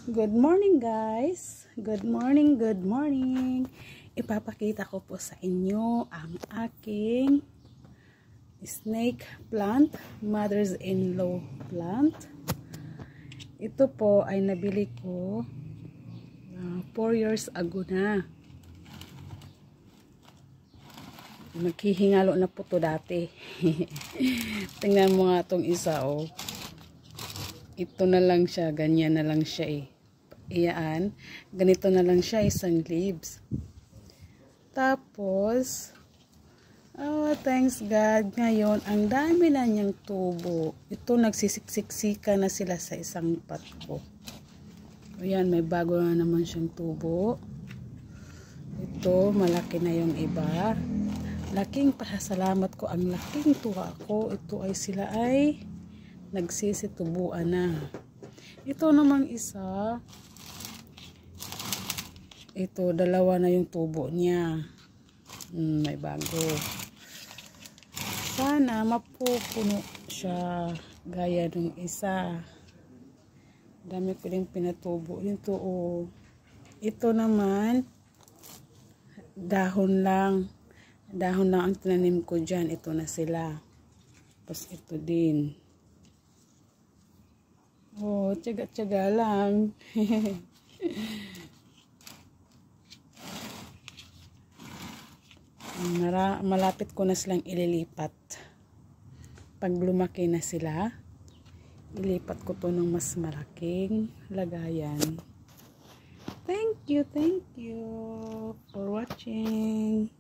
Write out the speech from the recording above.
Good morning guys! Good morning, good morning! Ipapakita ko po sa inyo ang aking snake plant, mother's-in-law plant. Ito po ay nabili ko 4 years ago na. Maghihingalo na po to dati. Tingnan mo nga itong isa oh. Ito na lang siya, ganyan na lang siya eh. Iyaan, ganito na lang siya, isang leaves. Tapos, oh, thanks God, ngayon, ang dami na niyang tubo. Ito, nagsisiksika na sila sa isang pot ko. Ayan, may bago na naman siyang tubo. Ito, malaki na yung iba. Laking pasasalamat ko, ang laking tuwa ko. Ito ay sila ay nagsisitubuan na. Ito namang isa, ito, dalawa na yung tubo niya. May bago. Sana mapupuno siya gaya ng isa. Dami ko din pinatubo. Ito, oh. Ito naman, dahon lang. Dahon lang ang tinanim ko dyan. Ito na sila. Tapos ito din. Oh, tiyaga-tiyaga lang. Malapit ko na silang ililipat. Pag lumaki na sila, ilipat ko to ng mas malaking lagayan. Thank you for watching.